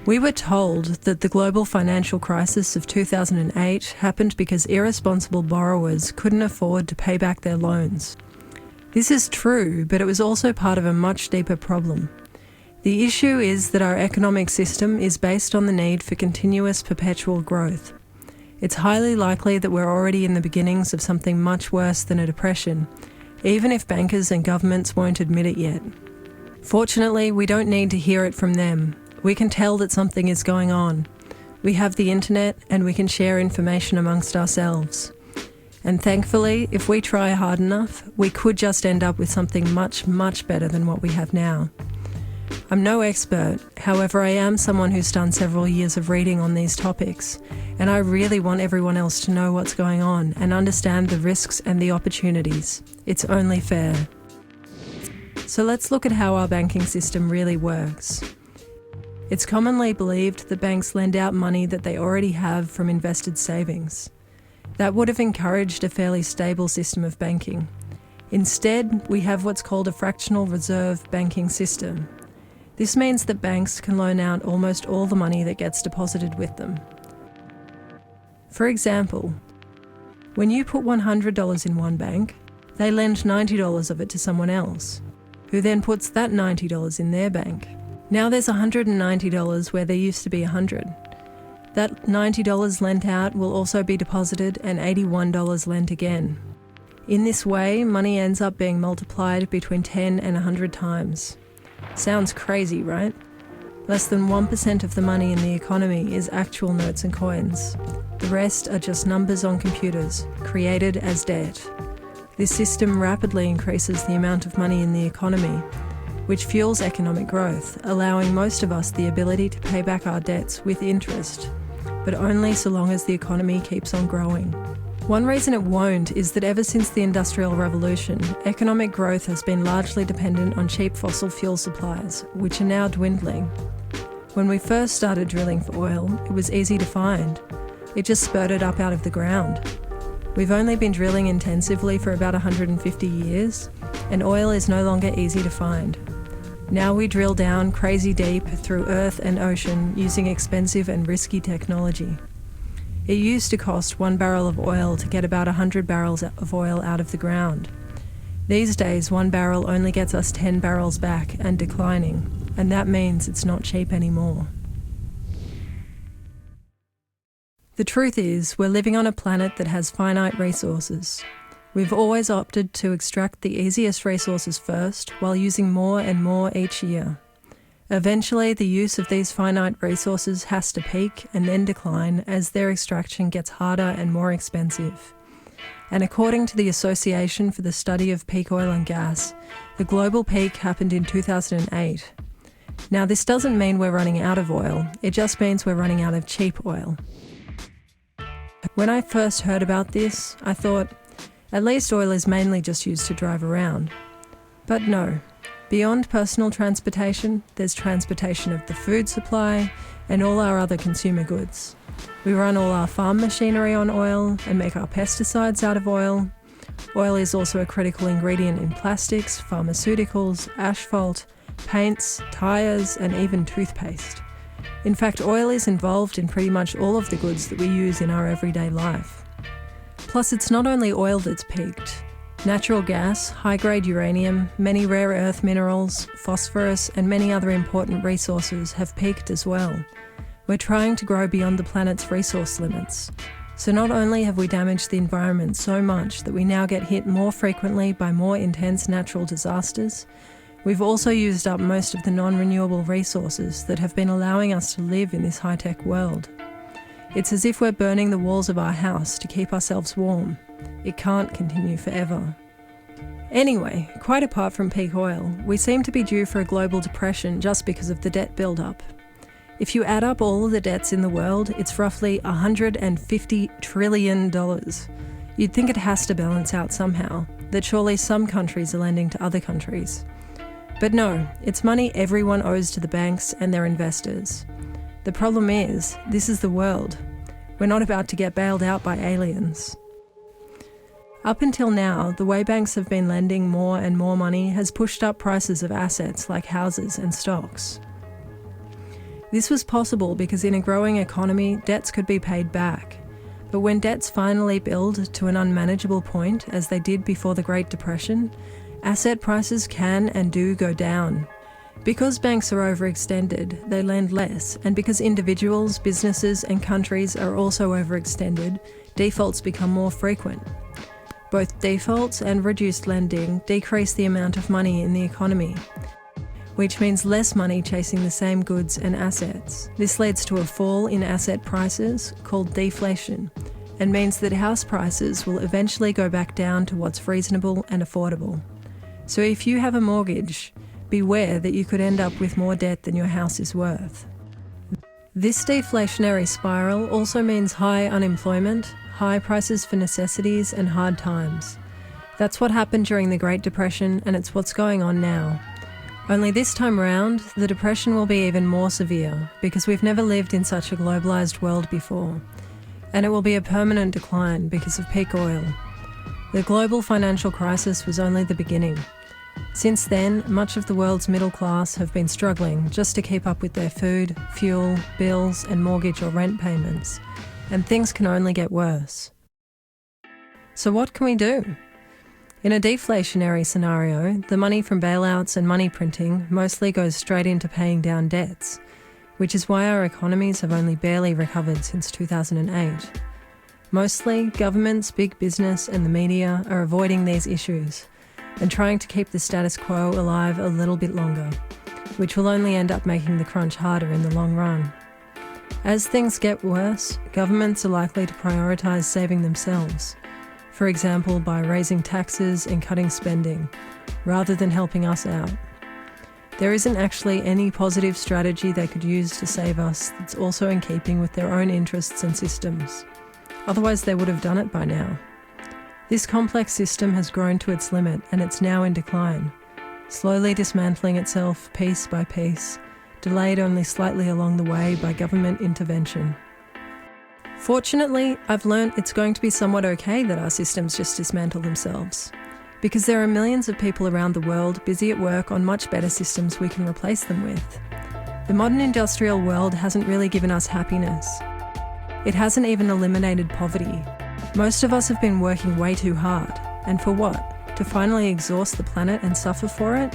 We were told that the global financial crisis of 2008 happened because irresponsible borrowers couldn't afford to pay back their loans. This is true, but it was also part of a much deeper problem. The issue is that our economic system is based on the need for continuous perpetual growth. It's highly likely that we're already in the beginnings of something much worse than a depression, even if bankers and governments won't admit it yet. Fortunately, we don't need to hear it from them. We can tell that something is going on. We have the internet and we can share information amongst ourselves. And thankfully, if we try hard enough, we could just end up with something much, much better than what we have now. I'm no expert, however I am someone who's done several years of reading on these topics, and I really want everyone else to know what's going on and understand the risks and the opportunities. It's only fair. So let's look at how our banking system really works. It's commonly believed that banks lend out money that they already have from invested savings. That would have encouraged a fairly stable system of banking. Instead, we have what's called a fractional reserve banking system. This means that banks can loan out almost all the money that gets deposited with them. For example, when you put $100 in one bank, they lend $90 of it to someone else, who then puts that $90 in their bank. Now there's $190 where there used to be $100. That $90 lent out will also be deposited and $81 lent again. In this way, money ends up being multiplied between 10 and 100 times. Sounds crazy, right? Less than 1% of the money in the economy is actual notes and coins. The rest are just numbers on computers, created as debt. This system rapidly increases the amount of money in the economy, which fuels economic growth, allowing most of us the ability to pay back our debts with interest, but only so long as the economy keeps on growing. One reason it won't is that ever since the Industrial Revolution, economic growth has been largely dependent on cheap fossil fuel supplies, which are now dwindling. When we first started drilling for oil, it was easy to find. It just spurted up out of the ground. We've only been drilling intensively for about 150 years, and oil is no longer easy to find. Now we drill down crazy deep through earth and ocean using expensive and risky technology. It used to cost 1 barrel of oil to get about 100 barrels of oil out of the ground. These days, 1 barrel only gets us 10 barrels back and declining, and that means it's not cheap anymore. The truth is, we're living on a planet that has finite resources. We've always opted to extract the easiest resources first while using more and more each year. Eventually, the use of these finite resources has to peak and then decline as their extraction gets harder and more expensive. And according to the Association for the Study of Peak Oil and Gas, the global peak happened in 2008. Now, this doesn't mean we're running out of oil, it just means we're running out of cheap oil. When I first heard about this, I thought, at least oil is mainly just used to drive around. But no. Beyond personal transportation, there's transportation of the food supply and all our other consumer goods. We run all our farm machinery on oil and make our pesticides out of oil. Oil is also a critical ingredient in plastics, pharmaceuticals, asphalt, paints, tyres, and even toothpaste. In fact, oil is involved in pretty much all of the goods that we use in our everyday life. Plus, it's not only oil that's peaked. Natural gas, high-grade uranium, many rare earth minerals, phosphorus, and many other important resources have peaked as well. We're trying to grow beyond the planet's resource limits. So not only have we damaged the environment so much that we now get hit more frequently by more intense natural disasters, we've also used up most of the non-renewable resources that have been allowing us to live in this high-tech world. It's as if we're burning the walls of our house to keep ourselves warm. It can't continue forever. Anyway, quite apart from peak oil, we seem to be due for a global depression just because of the debt build-up. If you add up all of the debts in the world, it's roughly $150 trillion. You'd think it has to balance out somehow, that surely some countries are lending to other countries. But no, it's money everyone owes to the banks and their investors. The problem is, this is the world. We're not about to get bailed out by aliens. Up until now, the way banks have been lending more and more money has pushed up prices of assets like houses and stocks. This was possible because in a growing economy, debts could be paid back. But when debts finally build to an unmanageable point, as they did before the Great Depression, asset prices can and do go down. Because banks are overextended, they lend less, and because individuals, businesses and countries are also overextended, defaults become more frequent. Both defaults and reduced lending decrease the amount of money in the economy, which means less money chasing the same goods and assets. This leads to a fall in asset prices, called deflation, and means that house prices will eventually go back down to what's reasonable and affordable. So if you have a mortgage, beware that you could end up with more debt than your house is worth. This deflationary spiral also means high unemployment, high prices for necessities and hard times. That's what happened during the Great Depression, and it's what's going on now. Only this time around, the depression will be even more severe because we've never lived in such a globalised world before. And it will be a permanent decline because of peak oil. The global financial crisis was only the beginning. Since then, much of the world's middle class have been struggling just to keep up with their food, fuel, bills and mortgage or rent payments. And things can only get worse. So what can we do? In a deflationary scenario, the money from bailouts and money printing mostly goes straight into paying down debts, which is why our economies have only barely recovered since 2008. Mostly, governments, big business and the media are avoiding these issues and trying to keep the status quo alive a little bit longer, which will only end up making the crunch harder in the long run. As things get worse, governments are likely to prioritise saving themselves, for example by raising taxes and cutting spending, rather than helping us out. There isn't actually any positive strategy they could use to save us that's also in keeping with their own interests and systems. Otherwise they would have done it by now. This complex system has grown to its limit and it's now in decline, slowly dismantling itself piece by piece, delayed only slightly along the way by government intervention. Fortunately, I've learnt it's going to be somewhat okay that our systems just dismantle themselves, because there are millions of people around the world busy at work on much better systems we can replace them with. The modern industrial world hasn't really given us happiness. It hasn't even eliminated poverty. Most of us have been working way too hard. And for what? To finally exhaust the planet and suffer for it?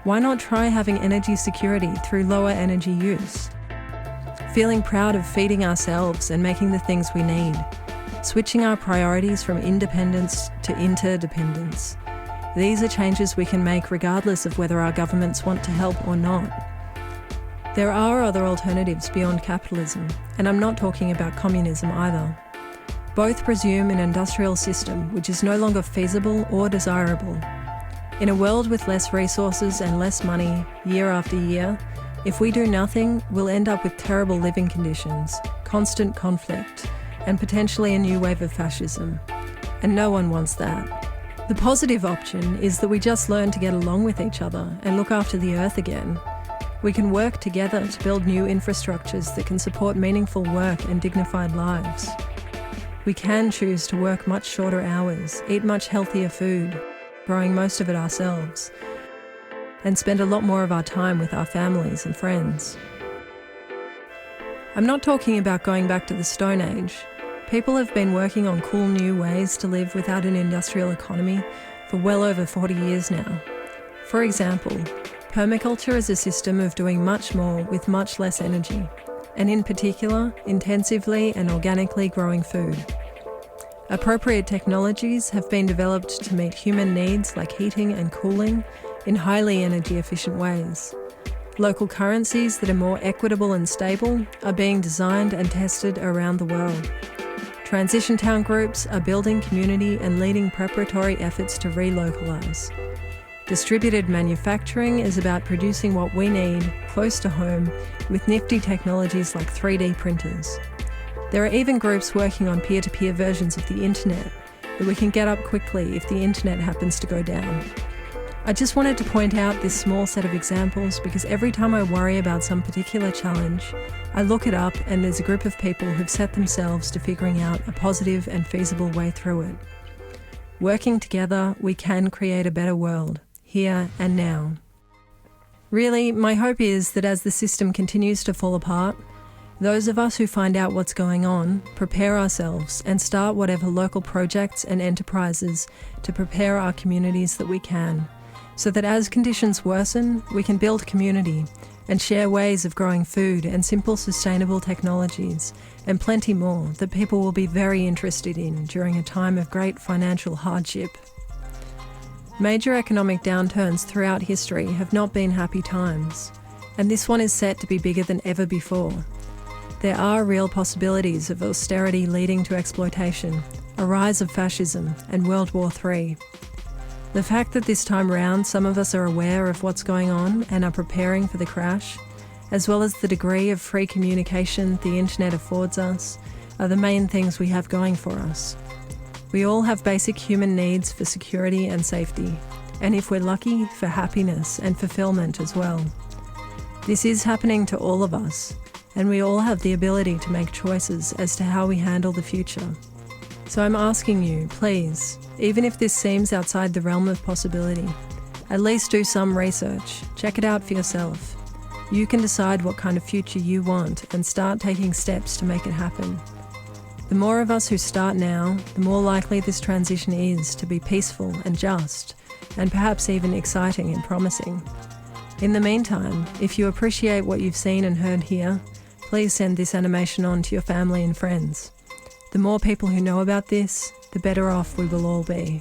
Why not try having energy security through lower energy use? Feeling proud of feeding ourselves and making the things we need. Switching our priorities from independence to interdependence. These are changes we can make regardless of whether our governments want to help or not. There are other alternatives beyond capitalism, and I'm not talking about communism either. Both presume an industrial system which is no longer feasible or desirable. In a world with less resources and less money, year after year, if we do nothing, we'll end up with terrible living conditions, constant conflict, and potentially a new wave of fascism. And no one wants that. The positive option is that we just learn to get along with each other and look after the earth again. We can work together to build new infrastructures that can support meaningful work and dignified lives. We can choose to work much shorter hours, eat much healthier food, growing most of it ourselves, and spend a lot more of our time with our families and friends. I'm not talking about going back to the Stone Age. People have been working on cool new ways to live without an industrial economy for well over 40 years now. For example, permaculture is a system of doing much more with much less energy, and in particular, intensively and organically growing food. Appropriate technologies have been developed to meet human needs like heating and cooling in highly energy efficient ways. Local currencies that are more equitable and stable are being designed and tested around the world. Transition town groups are building community and leading preparatory efforts to relocalise. Distributed manufacturing is about producing what we need close to home with nifty technologies like 3D printers. There are even groups working on peer-to-peer versions of the internet that we can get up quickly if the internet happens to go down. I just wanted to point out this small set of examples because every time I worry about some particular challenge, I look it up and there's a group of people who've set themselves to figuring out a positive and feasible way through it. Working together, we can create a better world, here and now. Really, my hope is that as the system continues to fall apart, those of us who find out what's going on prepare ourselves and start whatever local projects and enterprises to prepare our communities that we can, so that as conditions worsen, we can build community and share ways of growing food and simple sustainable technologies and plenty more that people will be very interested in during a time of great financial hardship. Major economic downturns throughout history have not been happy times, and this one is set to be bigger than ever before. There are real possibilities of austerity leading to exploitation, a rise of fascism, and World War III. The fact that this time round some of us are aware of what's going on and are preparing for the crash, as well as the degree of free communication the internet affords us, are the main things we have going for us. We all have basic human needs for security and safety, and if we're lucky, for happiness and fulfillment as well. This is happening to all of us, and we all have the ability to make choices as to how we handle the future. So I'm asking you, please, even if this seems outside the realm of possibility, at least do some research, check it out for yourself. You can decide what kind of future you want and start taking steps to make it happen. The more of us who start now, the more likely this transition is to be peaceful and just, and perhaps even exciting and promising. In the meantime, if you appreciate what you've seen and heard here, please send this animation on to your family and friends. The more people who know about this, the better off we will all be.